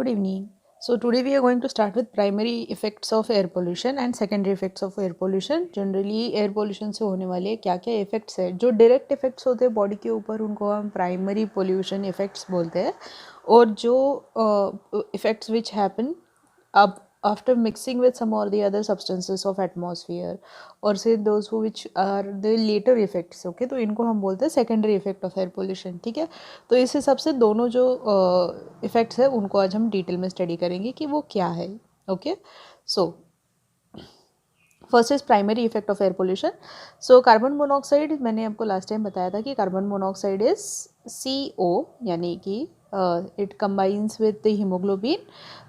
Good evening. So today we are going to start with primary effects of air pollution and secondary effects of air pollution. Generally air pollution से होने वाले क्या क्या effects है, जो direct effects होते हैं body के ऊपर उनको हम primary pollution effects बोलते हैं, और जो effects which happen अब after mixing with some or the other substances of atmosphere or say those who which are the later effects, okay, तो इनको हम बोलते हैं secondary effect of air pollution. ठीक है, तो इस हिसाब से दोनों जो इफ़ेक्ट्स है उनको आज हम डिटेल में स्टडी करेंगे कि वो क्या है. Okay, so first is primary effect of air pollution. So carbon monoxide, मैंने आपको लास्ट टाइम बताया था कि कार्बन मोनोऑक्साइड इज CO, यानी कि it combines with the haemoglobin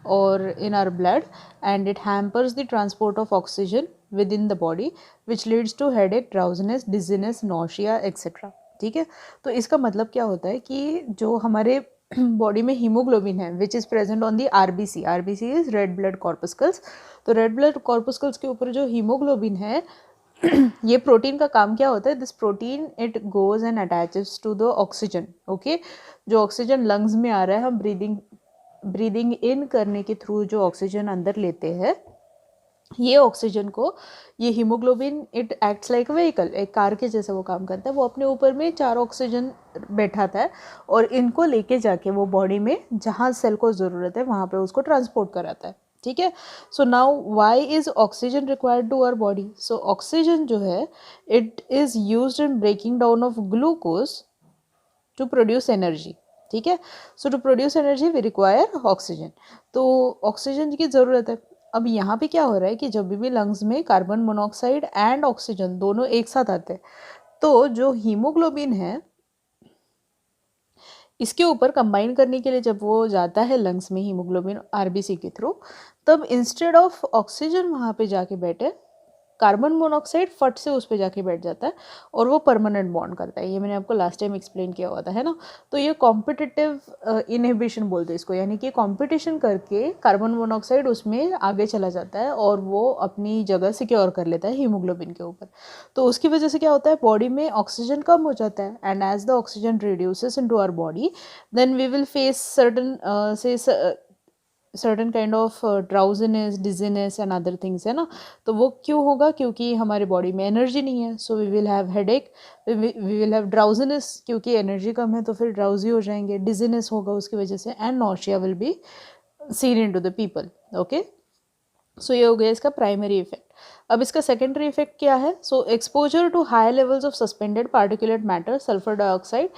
और in our blood and it hampers the transport of oxygen within the body which leads to headache, drowsiness, dizziness, nausea etcetera. ठीक है, तो इसका मतलब क्या होता है कि जो हमारे बॉडी में हीमोग्लोबिन है which is present on the RBC. RBC is red blood corpuscles. तो रेड ब्लड कॉर्पस्कल्स के ऊपर जो हीमोग्लोबिन है ये प्रोटीन का काम क्या होता है, this protein it goes and attaches to the oxygen. Okay, जो ऑक्सीजन लंग्स में आ रहा है, हम ब्रीदिंग इन करने के थ्रू जो ऑक्सीजन अंदर लेते हैं, ये ऑक्सीजन को ये haemoglobin it acts like vehicle, एक कार के जैसा वो काम करता है. वो अपने ऊपर में 4 ऑक्सीजन बैठाता है और इनको लेके जाके वो बॉडी में जहाँ सेल को ज़रूरत है वहाँ पे उसको ट्रांसपोर्ट कराता है. ठीक है, so now why is oxygen required to our body. So oxygen जो है it is used in breaking down of glucose to produce energy. ठीक है, so to produce energy we require oxygen. तो ऑक्सीजन की ज़रूरत है. अब यहाँ पे क्या हो रहा है कि जब भी लंग्स में कार्बन मोनोऑक्साइड एंड ऑक्सीजन दोनों एक साथ आते हैं, तो जो हीमोग्लोबिन है इसके ऊपर कंबाइन करने के लिए जब वो जाता है लंग्स में हीमोग्लोबिन RBC के थ्रू, तब इंस्टेड ऑफ ऑक्सीजन वहाँ पे जाके बैठे, कार्बन मोनोऑक्साइड फट से उस पर जाके बैठ जाता है और वो परमानेंट बॉन्ड करता है. ये मैंने आपको लास्ट टाइम एक्सप्लेन किया हुआ था, है ना. तो ये कॉम्पिटिटिव इनहिबिशन बोलते हैं इसको, यानी कि कंपटीशन करके कार्बन मोनोऑक्साइड उसमें आगे चला जाता है और वो अपनी जगह सिक्योर कर लेता है हीमोग्लोबिन के ऊपर. तो उसकी वजह से क्या होता है, बॉडी में ऑक्सीजन कम हो जाता है and as the oxygen reduces into our body then we will face certain kind of drowsiness, dizziness and other things, है ना. तो वो क्यों होगा, क्योंकि हमारे बॉडी में एनर्जी नहीं है. So we will have headache, we will have drowsiness, क्योंकि एनर्जी कम है तो फिर ड्राउजी हो जाएंगे. डिजीनेस होगा उसकी वजह से and nausea will be seen in to the people. Okay, so ये हो गया इसका प्राइमरी इफेक्ट. अब इसका सेकेंडरी इफेक्ट क्या है. So exposure to high levels of suspended particulate matter, sulphur dioxide,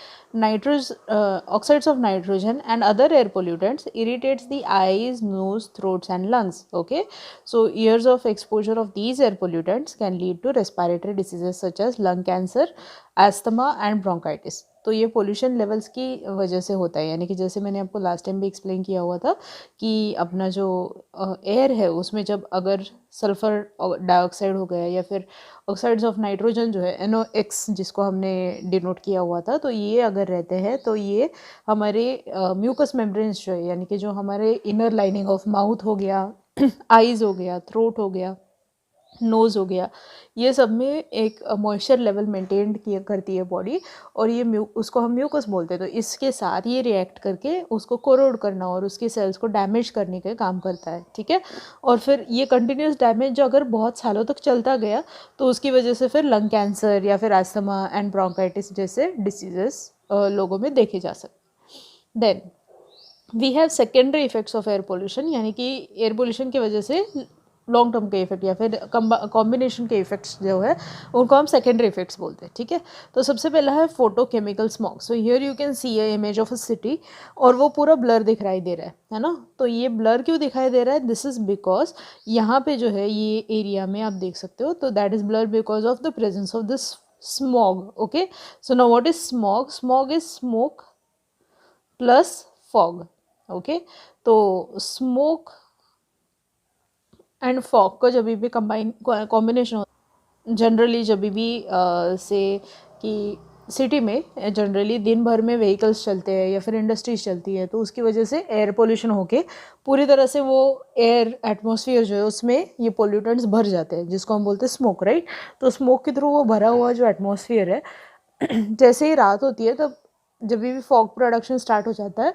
oxides of nitrogen and other air pollutants irritates the eyes, nose, throats and lungs. Okay, so years of exposure of these air pollutants can lead to respiratory diseases such as lung cancer, asthma and bronchitis. तो ये pollution levels की वजह से होता है, यानी कि जैसे मैंने आपको लास्ट टाइम भी एक्सप्लेन किया हुआ था कि अपना जो एयर है उसमें जब अगर सल्फ़र डाइऑक्साइड हो गया या फिर ऑक्साइड्स ऑफ नाइट्रोजन जो है NOx जिसको हमने डिनोट किया हुआ था, तो ये अगर रहते हैं तो ये हमारे म्यूकस मेम्ब्रेन्स जो है, यानी कि जो हमारे इनर लाइनिंग ऑफ माउथ हो गया, आईज़ हो गया, थ्रोट हो गया, नोज़ हो गया, ये सब में एक मॉइस्चर लेवल मेंटेन किया करती है बॉडी, और ये उसको हम म्यूकस बोलते हैं. तो इसके साथ ये रिएक्ट करके उसको कोरोड करना और उसके सेल्स को डैमेज करने का काम करता है. ठीक है, और फिर ये कंटिन्यूस डैमेज जो अगर बहुत सालों तक चलता गया तो उसकी वजह से फिर लंग कैंसर या फिर एस्थमा एंड ब्रोंकाइटिस जैसे डिसीजेस लोगों में देखे जा सकते. Then we have secondary effects of air pollution, यानी कि एयर पोल्यूशन की वजह से लॉन्ग टर्म के इफेक्ट या फिर कॉम्बिनेशन के इफेक्ट्स जो है उनको हम सेकेंडरी इफेक्ट्स बोलते हैं. ठीक है, तो सबसे पहला है photochemical smog. So here you can C a image of a city और वो पूरा ब्लर दिखाई दे रहा है ना. तो ये ब्लर क्यों दिखाई दे रहा है, दिस इज़ बिकॉज यहाँ पे जो है ये एरिया में आप देख सकते हो, तो that is blur because of the presence of this smog. Okay, so now what is smog. Smog is smoke plus fog. Okay, तो स्मोक एंड फॉग का जब भी कॉम्बिनेशन जनरली जब भी से कि सिटी में जनरली दिन भर में व्हीकल्स चलते हैं या फिर इंडस्ट्रीज चलती है, तो उसकी वजह से एयर पोल्यूशन होके पूरी तरह से वो एयर एटमॉस्फेयर जो है उसमें ये पोल्यूटेंट्स भर जाते हैं, जिसको हम बोलते हैं स्मोक, राइट. तो स्मोक के थ्रू वो भरा हुआ जो एटमॉस्फेयर है जैसे ही रात होती है तब जब भी फॉग प्रोडक्शन स्टार्ट हो जाता है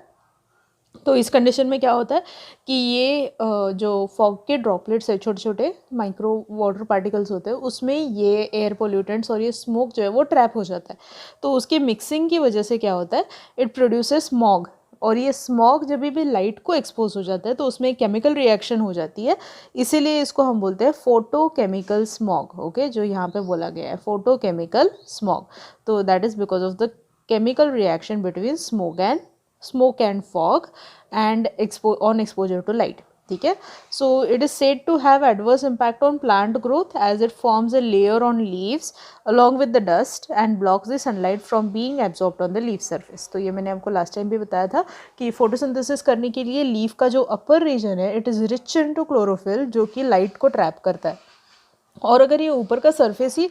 तो इस कंडीशन में क्या होता है कि ये जो फॉग के ड्रॉपलेट्स है, छोटे छोटे माइक्रो वाटर पार्टिकल्स होते हैं, उसमें ये एयर पोल्यूटेंट्स और ये स्मोक जो है वो ट्रैप हो जाता है। तो उसकी मिक्सिंग की वजह से क्या होता है, इट प्रोड्यूसेस स्मॉग। और ये स्मॉग जब भी लाइट को एक्सपोज हो जाता है तो उसमें केमिकल रिएक्शन हो जाती है, इसीलिए इसको हम बोलते हैं फोटोकेमिकल स्मॉग। ओके, जो यहाँ पे बोला गया है फोटोकेमिकल स्मॉग, तो that is because of the chemical reaction between smoke and fog and on exposure to light. ठीक है, so it is said to have adverse impact on plant growth as it forms a layer on leaves along with the dust and blocks the sunlight from being absorbed on the leaf surface। तो ये मैंने आपको last time भी बताया था कि photosynthesis करने के लिए लीफ का जो अपर रीजन है it is rich into chlorophyll, जो कि लाइट को ट्रैप करता है। और अगर ये ऊपर का सरफेस ही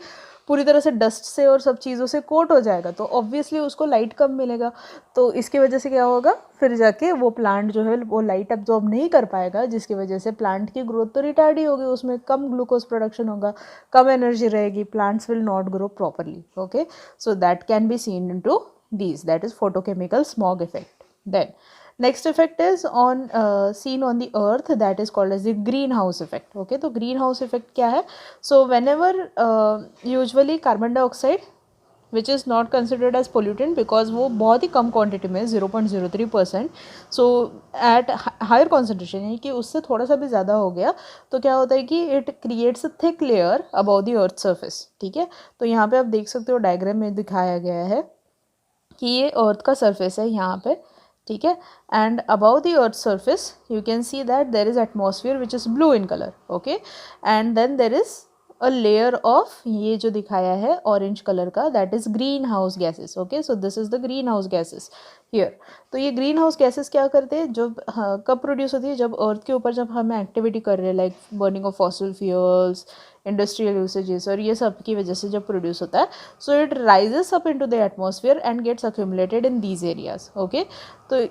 पूरी तरह से डस्ट से और सब चीज़ों से कोट हो जाएगा तो ऑब्वियसली उसको लाइट कम मिलेगा। तो इसकी वजह से क्या होगा, फिर जाके वो प्लांट जो है वो लाइट एब्जॉर्ब नहीं कर पाएगा, जिसकी वजह से प्लांट की ग्रोथ तो रिटार्ड ही होगी, उसमें कम ग्लूकोज प्रोडक्शन होगा, कम एनर्जी रहेगी, plants will not grow properly. Okay, so that can be seen into these, that is photochemical smog effect। Then next effect is on seen on the earth, that is called as the greenhouse effect। okay, तो greenhouse effect क्या है, so whenever usually carbon dioxide which is not considered as pollutant because वो बहुत ही कम quantity में 0.03%, सो at higher concentration यानी कि उससे थोड़ा सा भी ज़्यादा हो गया तो क्या होता है कि it creates a thick layer about the earth surface. ठीक है, तो यहाँ पे आप देख सकते हो डायग्राम में दिखाया गया है कि ये अर्थ का सरफेस है यहाँ पे। ठीक है, and above the earth surface you can see that there is atmosphere which is blue in colour. Okay, and then there is a layer of, ये जो दिखाया है ऑरेंज कलर का, that is greenhouse gases. Okay, so this is the greenhouse gases here. तो ये green house gases क्या करते हैं, जब कब प्रोड्यूस होती है, जब अर्थ के ऊपर जब हम एक्टिविटी कर रहे हैं like burning of fossil fuels, industrial usages और ये सब की वजह से जब प्रोड्यूस होता है, so it rises up into the atmosphere and gets accumulated in these areas. Okay, तो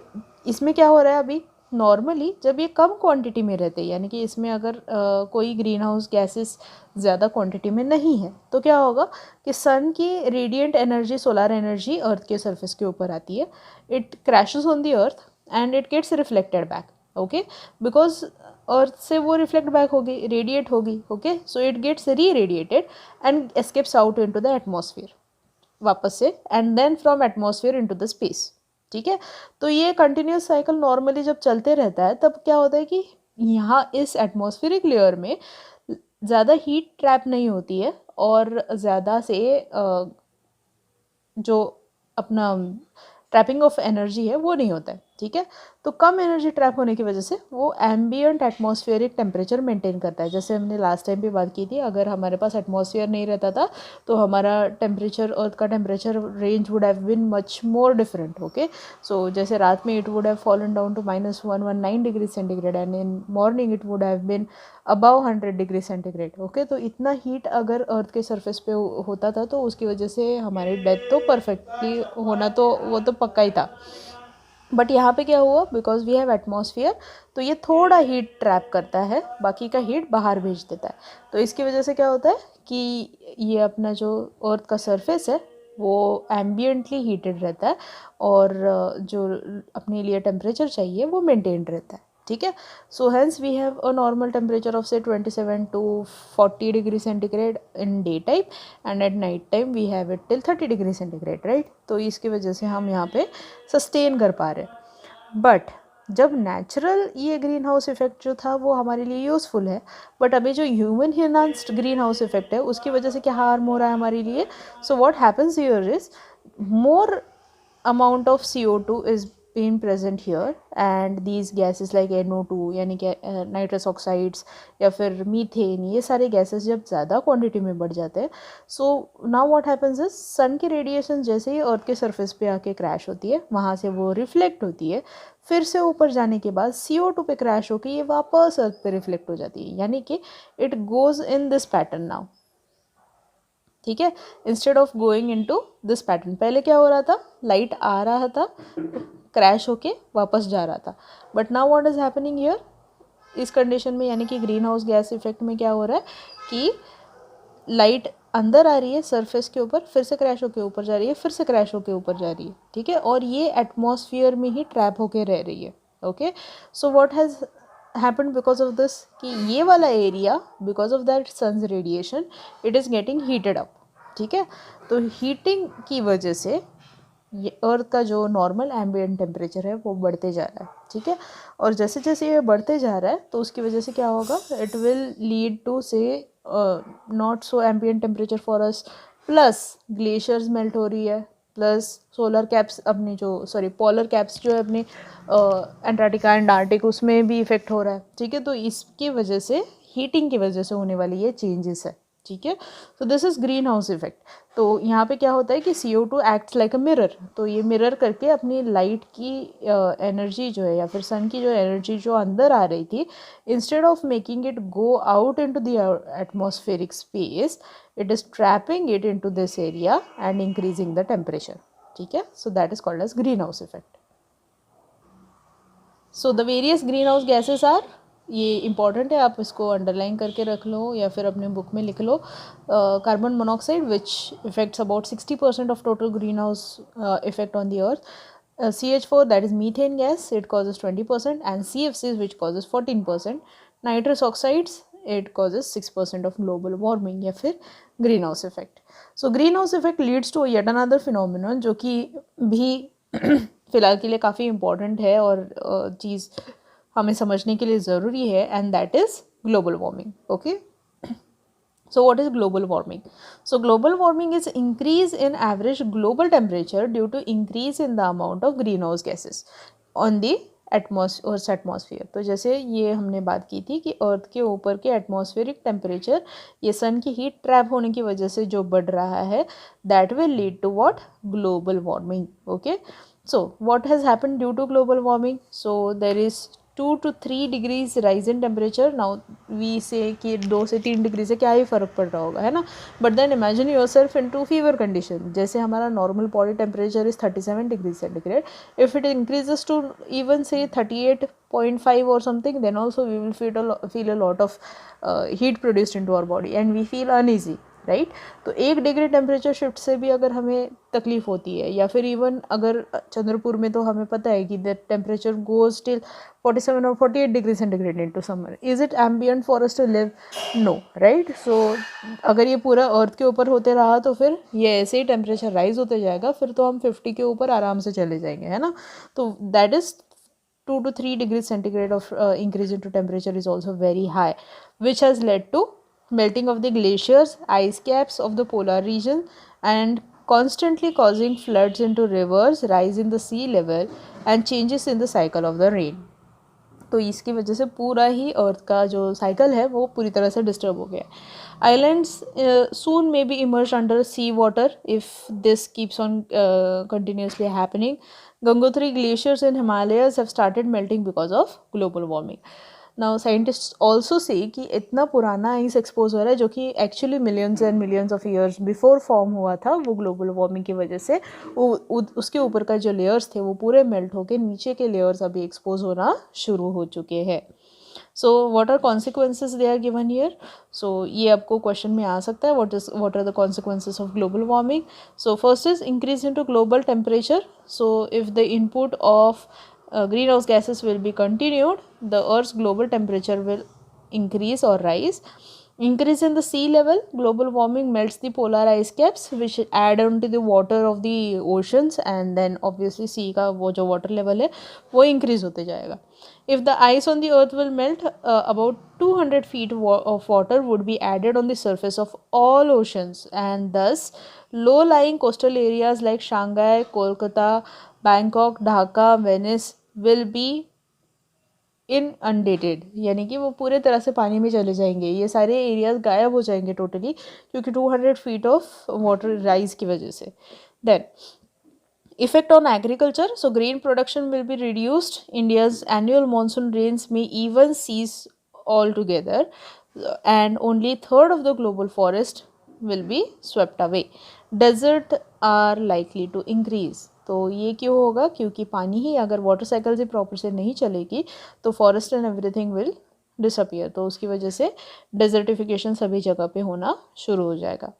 इसमें क्या हो रहा है, अभी नॉर्मली जब ये कम क्वांटिटी में रहते हैं, यानी कि इसमें अगर कोई ग्रीन हाउस गैसेस ज़्यादा क्वांटिटी में नहीं है, तो क्या होगा कि सन की radiant energy, solar energy earth के सरफेस के ऊपर आती है, it crashes on the earth and it gets reflected back. Okay, because earth से वो रिफ्लेक्ट बैक होगी, रेडिएट होगी। Okay, so it gets reradiated and escapes out into the atmosphere वापस से, and then from atmosphere into the space. ठीक है, तो ये कंटिन्यूस साइकिल नॉर्मली जब चलते रहता है तब क्या होता है कि यहाँ इस एटमॉस्फेरिक लेयर में ज़्यादा हीट ट्रैप नहीं होती है और ज़्यादा से जो अपना ट्रैपिंग ऑफ एनर्जी है वो नहीं होता है। ठीक है, तो कम एनर्जी ट्रैप होने की वजह से वो एम्बियंट एटमॉस्फेरिक टेम्परेचर मेंटेन करता है। जैसे हमने लास्ट टाइम भी बात की थी, अगर हमारे पास एटमॉस्फेयर नहीं रहता था तो हमारा टेम्परेचर, अर्थ का temperature range would have been much more different. Okay, so जैसे रात में it would have fallen down to -119 degree centigrade and in morning it would have been above 100 degree centigrade. Okay, तो इतना heat अगर अर्थ के surface पे होता था तो उसकी वजह से हमारी डेथ तो परफेक्टली होना तो वो तो पक्का ही था। बट यहाँ पे क्या हुआ, बिकॉज वी हैव एटमॉस्फेयर, तो ये थोड़ा हीट ट्रैप करता है, बाकी का हीट बाहर भेज देता है। तो इसकी वजह से क्या होता है कि ये अपना जो अर्थ का सरफेस है वो एम्बियंटली हीटेड रहता है और जो अपने लिए टेम्परेचर चाहिए वो मेंटेन रहता है। ठीक है, so hence we have a normal temperature of से 27 to 40 degree centigrade in day time and at night time we have it till 30 degree centigrade, right. तो इसकी वजह से हम यहाँ पे सस्टेन कर पा रहे हैं। बट जब नेचुरल ये ग्रीन हाउस इफेक्ट जो था वो हमारे लिए यूज़फुल है, बट अभी जो human enhanced green house effect है उसकी वजह से क्या हार्म हो रहा है हमारे लिए। So what happens here is more amount of CO2 is being present here and these gases like NO2 यानी कि नाइट्रस ऑक्साइड्स या फिर मीथेन, ये सारे गैसेस जब ज़्यादा क्वांटिटी में बढ़ जाते हैं, so now what happens is sun की रेडिएशन जैसे ही अर्थ के सरफेस पे आके क्रैश होती है, वहाँ से वो रिफ्लेक्ट होती है, फिर से ऊपर जाने के बाद CO2 पे क्रैश होकर ये वापस अर्थ पे रिफ्लेक्ट हो जाती है, यानी कि it goes in this pattern now. ठीक है, instead of going into this pattern, पहले क्या हो रहा था, लाइट आ रहा था, क्रैश होके वापस जा रहा था, but now what is happening here, इस कंडीशन में यानी कि ग्रीन हाउस गैस इफेक्ट में क्या हो रहा है कि लाइट अंदर आ रही है सरफेस के ऊपर, फिर से क्रैश होके ऊपर जा रही है, फिर से क्रैश होके ऊपर जा रही है। ठीक है, और ये एटमॉस्फेयर में ही ट्रैप होके रह रही है। Okay. So what has happened because of this कि ये वाला area because of that sun's radiation it is getting heated up. ठीक है. तो हीटिंग की वजह से ये अर्थ का जो नॉर्मल एम्बिएंट टेम्परेचर है वो बढ़ते जा रहा है. ठीक है. और जैसे जैसे ये बढ़ते जा रहा है तो उसकी वजह से क्या होगा, इट विल लीड टू से not so ambient temperature for us, plus glaciers melt हो रही है, प्लस सोलर कैप्स अपनी जो पोलर कैप्स जो है अपनी अंटार्कटिका एंड आर्टिक उसमें भी इफेक्ट हो रहा है. ठीक है. तो इसकी वजह से हीटिंग की वजह से होने वाली ये चेंजेस है. ठीक है. तो this is green house effect. तो यहाँ पे क्या होता है कि CO2 acts like a mirror. तो ये मिरर करके अपनी लाइट की एनर्जी जो है या फिर सन की जो एनर्जी जो अंदर आ रही थी, instead of making it go out into the atmospheric space, it is trapping it into this area and increasing the temperature. ठीक है. So that is called as greenhouse effect. So the various greenhouse gases are, ये important है, आप इसको underline करके रख लो या फिर अपने बुक में लिख लो. Carbon monoxide which effects about 60% of total greenhouse effect on the earth. CH4 that is methane gas, it causes 20%, and CFCs which causes 14%. Nitrous oxides it causes 6% of global warming या फिर green house effect. So green house effect leads to yet another phenomenon जो कि भी फ़िलहाल के लिए काफ़ी important है और चीज़ हमें समझने के लिए ज़रूरी है, and that is global warming. Okay. So what is global warming? So global warming is increase in average global temperature due to increase in the amount of greenhouse gases on the atmosphere. तो जैसे ये हमने बात की थी कि अर्थ के ऊपर के एटमॉस्फेरिक टेम्परेचर ये सन की हीट ट्रैप होने की वजह से जो बढ़ रहा है, that will lead to what, global warming. Okay. So what has happened due to global warming? So there is 2 to 3 degrees rise in temperature. Now we say कि 2 से 3 डिग्री से क्या ही फ़र्क पड़ रहा होगा, है ना. But then imagine yourself into fever condition. जैसे हमारा normal body temperature is 37 degree centigrade. If it increases to even से 38.5 or something, then also we will feel a lot of heat produced into our body and we feel uneasy, right. तो 1 degree temperature shift से भी अगर हमें तकलीफ होती है, या फिर इवन अगर चंद्रपुर में तो हमें पता है कि द टेम्परेचर गोज टिल 47 और 48 degree centigrade into summer. Is it ambient for us to live? No, right. So अगर ये पूरा अर्थ के ऊपर होते रहा तो फिर ये ऐसे ही टेम्परेचर राइज होते जाएगा, फिर तो हम 50 के ऊपर आराम से चले जाएंगे, है ना. तो that is 2 to 3 degrees centigrade of increase into temperature is also very high, which has led to melting of the glaciers, ice caps of the polar region, and constantly causing floods into rivers, rise in the sea level, and changes in the cycle of the rain. तो इसकी वजह से पूरा ही अर्थ का जो cycle है वो पूरी तरह से डिस्टर्ब हो गया. Islands soon may be emerged under sea water if this keeps on continuously happening. Gangotri glaciers in Himalayas have started melting because of global warming. Now scientist also say कि इतना पुराना आइस एक्सपोज हो रहा है जो कि actually millions and millions of years before form हुआ था, वो ग्लोबल वार्मिंग की वजह से उसके ऊपर का जो लेयर्स थे वो पूरे मेल्ट होके नीचे के लेयर्स अभी एक्सपोज होना शुरू हो चुके हैं. So what are consequences they are given here. So ये आपको क्वेश्चन में आ सकता है, what are the consequences of global warming. So first is increase in to global temperature. So if the input of greenhouse gases will be continued, the Earth's global temperature will increase or rise. Increase in the sea level, global warming melts the polar ice caps which add on to the water of the oceans, and then obviously sea का वो जो water level है वो increase होते जाएगा. If the ice on the earth will melt, about 200 feet of water would be added on the surface of all oceans, and thus low-lying coastal areas like Shanghai, Kolkata, Bangkok, Dhaka, Venice will be इनअंडेटेड, यानी कि वो पूरे तरह से पानी में चले जाएंगे. ये सारे एरियाज गायब हो जाएंगे टोटली क्योंकि 200 फीट ऑफ वाटर राइज की वजह से. Then effect on agriculture. So grain production will be reduced. India's annual monsoon rains में even cease all together, and only third of the global forest will be swept away. Desert are likely to increase. तो ये क्यों होगा? क्योंकि पानी ही अगर water cycle से proper से नहीं चलेगी तो forest and everything will disappear. तो उसकी वजह से डेजर्टिफिकेशन सभी जगह पे होना शुरू हो जाएगा.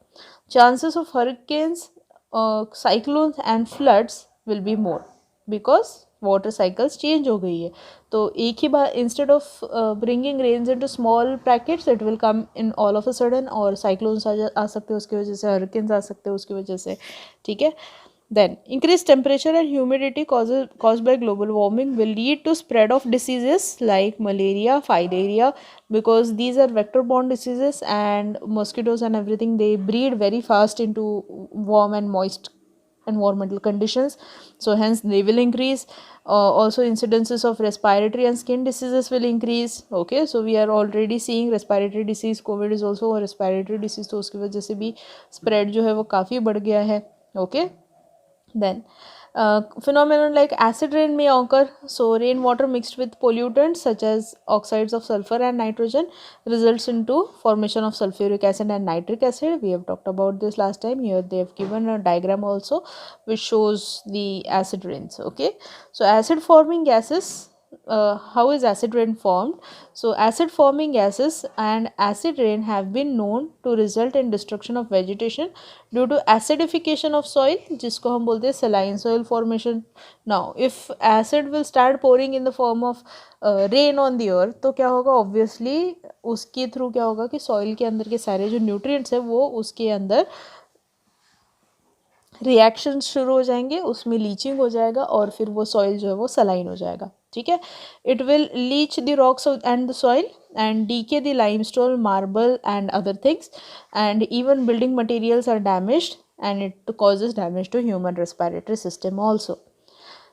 Chances of hurricanes, cyclones and floods will be more because water cycles change हो गई है। तो एक ही बार instead of bringing rains into small packets it will come in all of a sudden, और साइक्लोन्स आ सकते हैं उसकी वजह से, हरिकेन्स आ सकते हैं उसकी वजह से, ठीक है। Then increased temperature and humidity caused by global warming will lead to spread of diseases like malaria, fileria, because these are vector borne diseases, and mosquitoes and everything, they breed very fast into warm and moist environmental conditions, so hence they will increase. Also incidences of respiratory and skin diseases will increase. Okay, so we are already seeing respiratory disease, covid is also a respiratory disease, तो उसकी वजह से भी spread जो है वो काफ़ी बढ़ गया है. Okay. Then phenomenon like acid rain may occur. So rainwater mixed with pollutants such as oxides of sulfur and nitrogen results into formation of sulfuric acid and nitric acid. We have talked about this last time. Here they have given a diagram also which shows the acid rains. Okay, so acid forming gases. How is acid rain formed? So acid forming gases and acid rain have been known to result in destruction of vegetation due to acidification of soil, जिसको हम बोलते हैं saline soil formation. Now if acid will start pouring in the form of rain on the earth, तो क्या होगा, obviously उसके through क्या होगा कि soil के अंदर के सारे जो nutrients है वो उसके अंदर रिएक्शन शुरू हो जाएंगे, उसमें लीचिंग हो जाएगा और फिर वो सॉइल जो है वो सलाइन हो जाएगा. ठीक है, it will leach the rocks and the soil and decay the limestone, marble and other things, and even building materials are damaged, and it causes damage to human respiratory system also.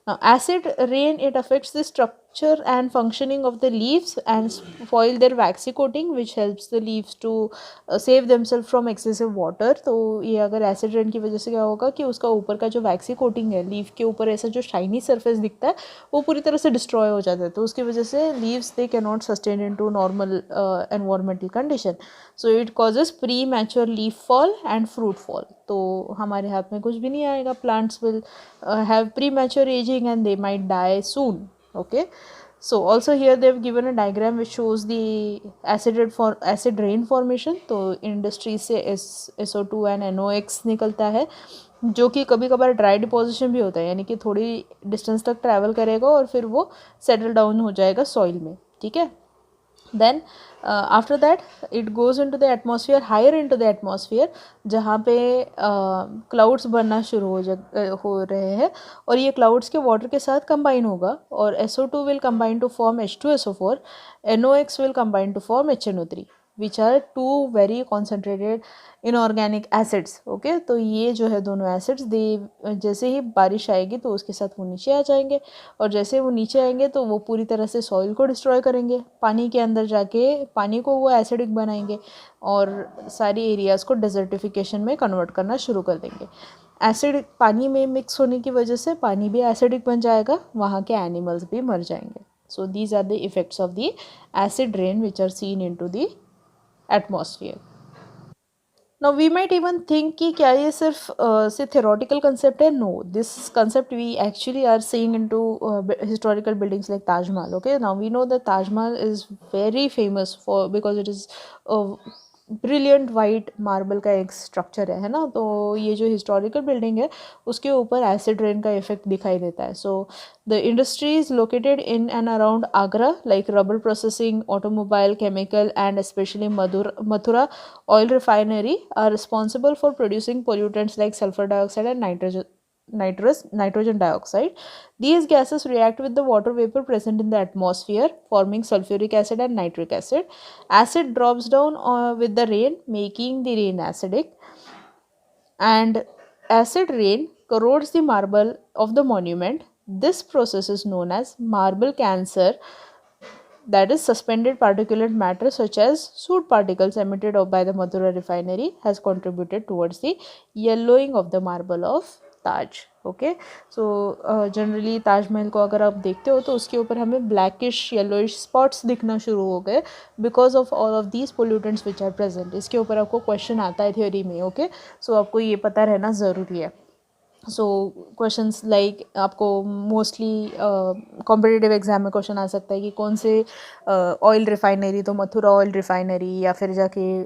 Now acid rain, it affects the structure and functioning of the leaves and spoil their waxy coating, which helps the leaves to save themselves from excessive water. तो ये अगर acid rain की वजह से क्या होगा कि उसका ऊपर का जो वैक्सी कोटिंग है लीफ के ऊपर, ऐसा जो शाइनी सरफेस दिखता है वो पूरी तरह से डिस्ट्रॉय हो जाता है, तो उसकी वजह से leaves they can not sustain into normal environmental condition. So it causes premature leaf fall and fruit fall. तो हमारे हाथ में कुछ भी नहीं आएगा, plants will have premature aging and they might die soon. Okay, so also here they have given a diagram which shows the acid rain formation. तो industry से SO2 and NOx निकलता है, जो कि कभी कभार ड्राई डिपोजिशन भी होता है, यानी कि थोड़ी डिस्टेंस तक ट्रैवल करेगा और फिर वो सेटल डाउन हो जाएगा सॉइल में. ठीक है, then after that it goes into the atmosphere, higher into the atmosphere, जहाँ पे क्लाउड्स बनना शुरू हो रहे हैं, और ये क्लाउड्स के वाटर के साथ कंबाइन होगा, और SO2 will combine to form H2SO4, NOx will combine to form HNO3, which are two very concentrated inorganic acids. Okay, तो ये जो है दोनों एसिड्स दे जैसे ही बारिश आएगी तो उसके साथ वो नीचे आ जाएंगे, और जैसे वो नीचे आएंगे तो वो पूरी तरह से सॉइल को डिस्ट्रॉय करेंगे, पानी के अंदर जाके पानी को वो एसिडिक बनाएंगे और सारी एरियाज़ को डेजर्टिफिकेशन में कन्वर्ट करना शुरू कर देंगे. एसिड पानी में मिक्स होने की वजह से पानी भी एसिडिक बन जाएगा, वहाँ के एनिमल्स भी मर जाएंगे. So these are the effects of the acid rain which are seen into the atmosphere. Now we might even think कि क्या ये सिर्फ से theoretical concept है. No, this concept we actually are seeing into historical buildings like Taj Mahal. Okay, now we know that Taj Mahal is very famous for because it is a brilliant white marble का एक structure है ना. तो ये जो historical building है उसके ऊपर एसिड रेन का इफेक्ट दिखाई देता है. So the industries located in and around Agra like rubber processing, automobile, chemical and specially Mathura oil refinery are responsible for producing pollutants like sulfur dioxide and nitrogen dioxide. These gases react with the water vapor present in the atmosphere, forming sulfuric acid and nitric acid. Acid drops down with the rain, making the rain acidic, and acid rain corrodes the marble of the monument. This process is known as marble cancer, that is suspended particulate matter such as soot particles emitted by the Mathura refinery has contributed towards the yellowing of the marble of Taj. Okay, so generally Taj Mahal को अगर आप देखते हो तो उसके ऊपर हमें blackish yellowish spots दिखना शुरू हो गए because of all of these pollutants which are present. इसके ऊपर आपको क्वेश्चन आता है थ्योरी में. ओके, सो आपको ये पता रहना ज़रूरी है. सो क्वेश्चंस लाइक आपको मोस्टली कॉम्पिटिटिव एग्जाम में क्वेश्चन आ सकता है कि कौन से ऑयल रिफाइनरी, तो मथुरा ऑयल रिफाइनरी, या फिर जाके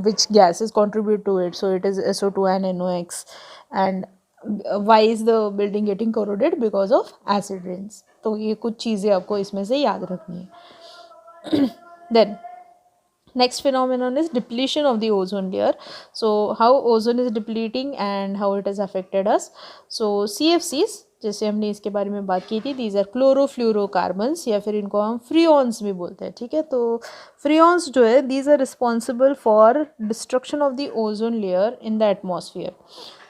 which gases contribute to it. So it is SO2 and NOx, and why is the building getting corroded? Because of acid rains. तो ये कुछ चीज़ें आपको इसमें से याद रखनी है. Then next phenomenon is depletion of the ozone layer. So how ozone is depleting and how it has affected us. So CFCs, जैसे हमने इसके बारे में बात की थी, these are क्लोरोफ्लोरोकार्बन्स, या फिर इनको हम फ्रियॉन्स भी बोलते हैं. ठीक है, तो फ्रियॉन्स जो है, these are responsible for destruction of the ozone layer in the atmosphere.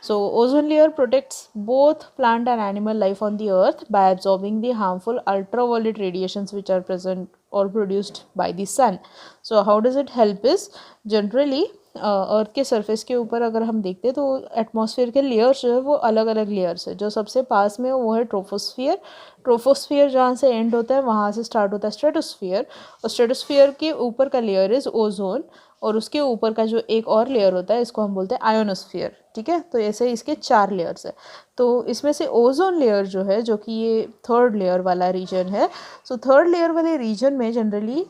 So ozone layer protects both plant and animal life on the earth by absorbing the harmful ultraviolet radiations which are present or produced by the sun. So how does it help is, generally अर्थ के surface के ऊपर अगर हम देखते हैं तो atmosphere के layers जो है वो अलग अलग लेयर्स है. जो सबसे पास में वो है ट्रोपोस्फियर. ट्रोपोस्फियर जहाँ से एंड होता है वहाँ से स्टार्ट होता है स्ट्रेटोस्फियर, और स्ट्रेटोस्फियर के ऊपर का लेयर इज़ ओजोन, और उसके ऊपर का जो एक और लेयर होता है इसको हम बोलते हैं आयोनोस्फियर. ठीक है, तो ऐसे इसके 4 लेयर्स है. तो इसमें से ओजोन लेयर जो है, जो कि ये थर्ड लेयर वाला रीजन है, सो थर्ड लेयर वाले रीजन में generally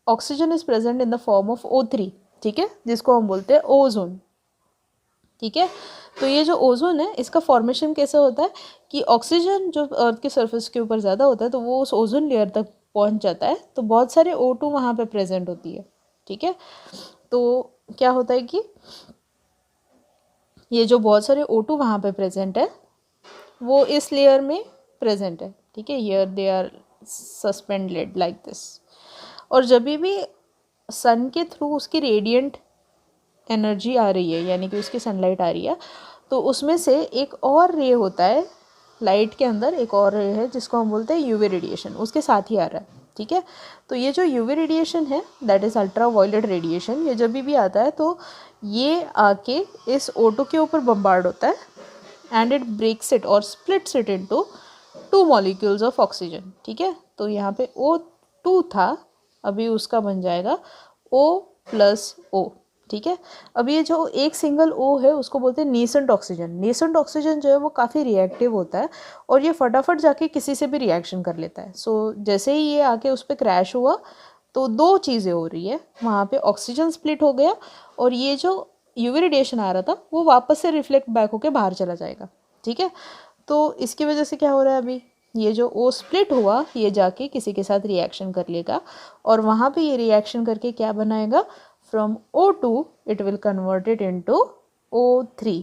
oxygen is present in the form of O3. ठीक है, जिसको हम बोलते हैं ओजोन. ठीक है, तो ये जो ओजोन है इसका फॉर्मेशन कैसे होता है कि ऑक्सीजन जो अर्थ के सरफेस के ऊपर ज़्यादा होता है तो वो उस ओजोन लेयर तक पहुंच जाता है, तो बहुत सारे O2 वहाँ पे प्रेजेंट होती है. ठीक है, तो क्या होता है कि ये जो बहुत सारे O2 वहाँ पे प्रेजेंट है वो इस लेयर में प्रेजेंट है. ठीक है, here they are suspended like this. और जब भी सन के थ्रू उसकी रेडिएंट एनर्जी आ रही है, यानी कि उसकी सनलाइट आ रही है, तो उसमें से एक और रे होता है, लाइट के अंदर एक और रे है जिसको हम बोलते हैं यूवी रेडिएशन, उसके साथ ही आ रहा है. ठीक है, तो ये जो यूवी रेडिएशन है that is ultraviolet radiation, ये जब भी आता है तो ये आके इस O2 के ऊपर बम्बार्ड होता है एंड इट ब्रेक्स इट और splits it into 2 molecules of oxygen. ठीक है, तो यहाँ पे O2 था, अभी उसका बन जाएगा O+O. ठीक है, अब ये जो एक सिंगल O है उसको बोलते हैं नेसेंट ऑक्सीजन. नेसेंट ऑक्सीजन जो है वो काफ़ी रिएक्टिव होता है और ये फटाफट जाके किसी से भी रिएक्शन कर लेता है. सो जैसे ही ये आके उस पर क्रैश हुआ तो 2 चीज़ें हो रही है, वहाँ पे ऑक्सीजन स्प्लिट हो गया और ये जो यूवी रेडिएशन आ रहा था वो वापस से रिफ्लेक्ट बैक होके बाहर चला जाएगा. ठीक है, तो इसकी वजह से क्या हो रहा है, अभी ये जो O स्प्लिट हुआ ये जाके किसी के साथ रिएक्शन कर लेगा और वहाँ पे ये रिएक्शन करके क्या बनाएगा, from O2 it will convert it into O3.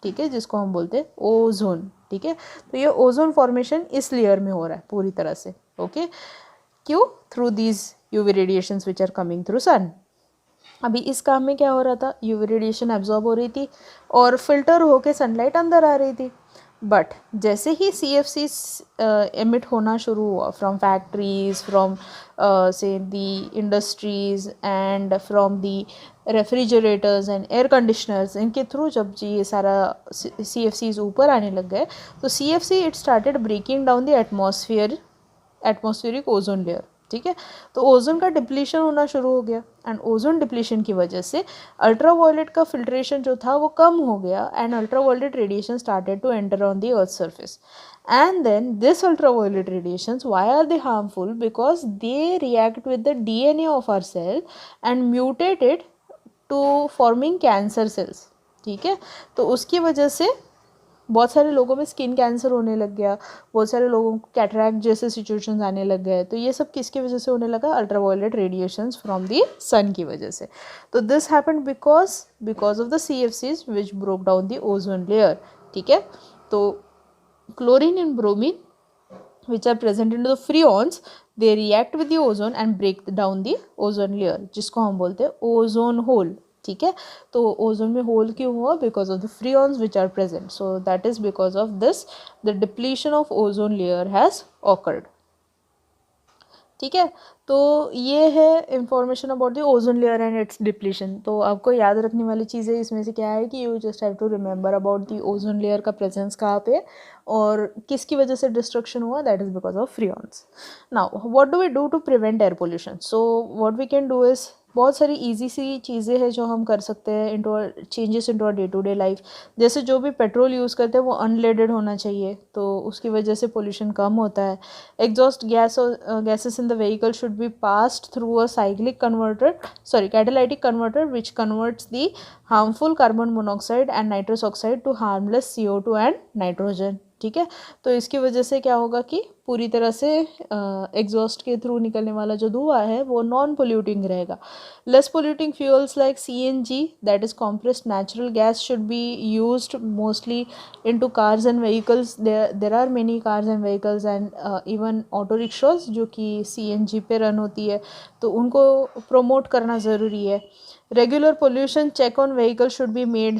ठीक है, जिसको हम बोलते हैं ओजोन. ठीक है, तो ये ओजोन फॉर्मेशन इस लेयर में हो रहा है पूरी तरह से. ओके, क्यों? Through these UV radiations which are coming through sun. अभी इस काम में क्या हो रहा था, यूवी रेडिएशन एब्जॉर्ब हो रही थी और फिल्टर होके सनलाइट अंदर आ रही थी. बट जैसे ही CFC एमिट होना शुरू हुआ फ्रॉम फैक्ट्रीज, फ्रॉम से the industries and from the refrigerators and air conditioners, इनके थ्रू जब ये सारा CFCs ऊपर आने लग गए तो CFC it started breaking down the atmospheric ozone layer. ठीक है, तो ओजोन का डिप्लीशन होना शुरू हो गया एंड ओजोन डिप्लीशन की वजह से अल्ट्रावायलेट का फिल्ट्रेशन जो था वो कम हो गया and ultraviolet radiation started to enter on the earth surface. And then this ultraviolet radiations, why are they harmful? Because they react with the DNA of our cell and mutate it to forming cancer cells. ठीक है, तो उसकी वजह से बहुत सारे लोगों में स्किन कैंसर होने लग गया, बहुत सारे लोगों को कैटरैक्ट जैसे सिचुएशंस आने लग गए. तो ये सब किसकी वजह से होने लगा, अल्ट्रावायलेट रेडिएशंस फ्रॉम दी सन की वजह से. तो this happened because of the CFCs which broke down the ozone layer. ठीक है, तो chlorine and bromine which are present in the freons, they react with the ozone and break down the ozone layer, जिसको हम बोलते हैं ozone hole. ठीक है, तो ओजोन में होल क्यों हुआ, because of the freons which are present. So that is because of this the depletion of ozone layer has occurred. ठीक है, तो ये है information about the ozone layer and its depletion. तो आपको याद रखने वाली चीज़ें इसमें से क्या है कि you just have to remember about the ozone layer का प्रेजेंस कहाँ पे और किसकी वजह से डिस्ट्रक्शन हुआ, that is because of freons. Now what do we do to prevent air pollution? So what we can do is बहुत सारी इजी सी चीज़ें हैं जो हम कर सकते हैं into changes into day to day life. जैसे जो भी पेट्रोल यूज़ करते हैं वो अनलेडेड होना चाहिए, तो उसकी वजह से पोल्यूशन कम होता है। Exhaust gases in the vehicle should be passed through a cyclic converter, sorry catalytic converter which converts the harmful carbon monoxide and nitrous oxide to harmless CO2 and nitrogen. ठीक है, तो इसकी वजह से क्या होगा कि पूरी तरह से एग्जॉस्ट के थ्रू निकलने वाला जो धुआं है वो नॉन पोल्यूटिंग रहेगा। Less polluting fuels like CNG, that is compressed natural gas, should be used mostly into cars and vehicles. There are many cars and vehicles and even auto rickshaws जो कि CNG पे run होती है, तो उनको promote करना ज़रूरी है। Regular pollution check on vehicle should be made,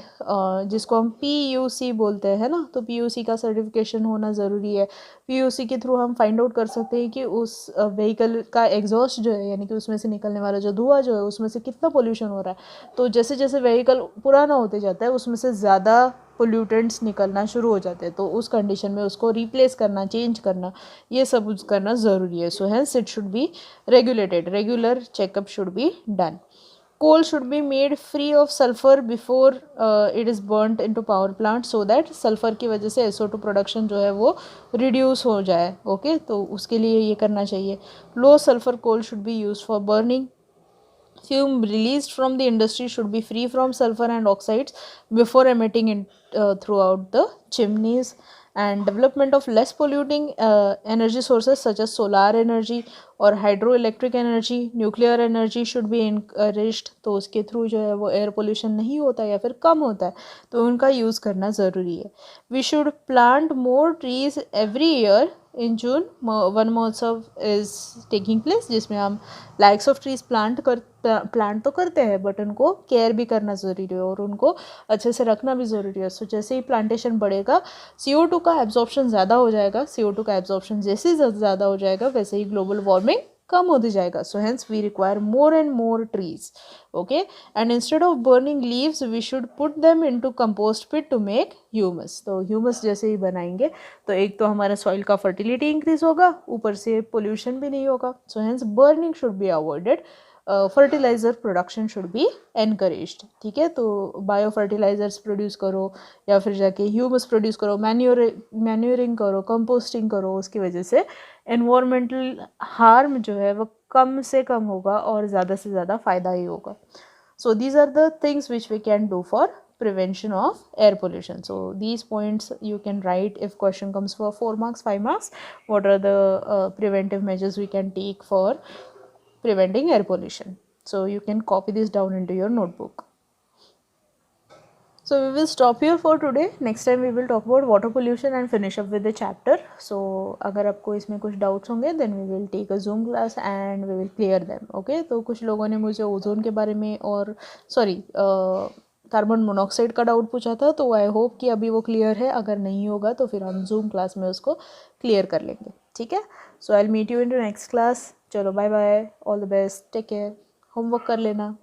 जिसको हम PUC बोलते हैं ना, तो PUC का सर्टिफिकेशन होना ज़रूरी है। PUC के थ्रू हम फाइंड आउट कर सकते हैं कि उस व्हीकल का एग्जॉस्ट जो है, यानी कि उसमें से निकलने वाला जो धुआं जो है उसमें से कितना पोल्यूशन हो रहा है। तो जैसे जैसे व्हीकल पुराना होते जाता है उसमें से ज़्यादा पोल्यूटेंट्स निकलना शुरू हो जाते हैं, तो उस कंडीशन में उसको रिप्लेस करना, चेंज करना, ये सब करना ज़रूरी है। So hence it should be regulated, regular checkup should be done. Coal should be made free of sulfur before it is burnt into power plant, so that sulfur की वजह से SO2 प्रोडक्शन जो है वो रिड्यूस हो जाए। Okay, तो उसके लिए ये करना चाहिए। Low sulphur coal should be use for burning. Fume released from the industry should be free from sulfur and oxides before emitting it throughout the chimneys. And development of less polluting energy sources such as solar energy or hydroelectric energy, nuclear energy should be encouraged. तो उसके through जो है वो air pollution नहीं होता या फिर कम होता है, तो उनका यूज़ करना ज़रूरी है। We should plant more trees every year. In June Van Mahotsav is taking place, जिसमें हम लाइक्स ऑफ ट्रीज प्लांट तो करते हैं, बट उनको केयर भी करना ज़रूरी है और उनको अच्छे से रखना भी ज़रूरी है। सो जैसे ही प्लांटेशन बढ़ेगा CO2 का एब्जॉर्प्शन ज़्यादा हो जाएगा। CO2 का एब्जॉर्प्शन जैसे ही ज़्यादा हो जाएगा वैसे ही ग्लोबल वार्मिंग कम होती जाएगा। So hence we require more and more trees. Okay, and instead of burning leaves we should put them into compost pit to make humus. तो ह्यूमस जैसे ही बनाएंगे तो एक तो हमारा सॉइल का फर्टिलिटी इंक्रीज होगा, ऊपर से पोल्यूशन भी नहीं होगा। So hence burning should be avoided. Fertiliser production should be encouraged. ठीक है, तो बायो फर्टिलाइजर्स प्रोड्यूस करो या फिर जाके ह्यूमस प्रोड्यूस करो, मैन्योरिंग करो, कंपोस्टिंग करो। उसकी वजह से एनवायरमेंटल हार्म जो है वो कम से कम होगा और ज़्यादा से ज़्यादा फ़ायदा ही होगा। So these are the things which we can do for prevention of air pollution. So these points you can write if question comes for 4 marks, 5 marks. What are the preventive measures we can take for preventing air pollution? So you can copy this down into your notebook. So we will stop here for today. Next time we will talk about water pollution and finish up with the chapter. So अगर आपको इसमें कुछ doubts होंगे then we will take a Zoom class and we will clear them. Okay, तो कुछ लोगों ने मुझे ओजोन के बारे में और कार्बन मोनोऑक्साइड का डाउट पूछा था, तो आई होप कि अभी वो क्लियर है। अगर नहीं होगा तो फिर हम जूम क्लास में उसको क्लियर कर लेंगे। ठीक है, so I will meet you in to next class. चलो bye bye, all the best, take care, homework कर लेना।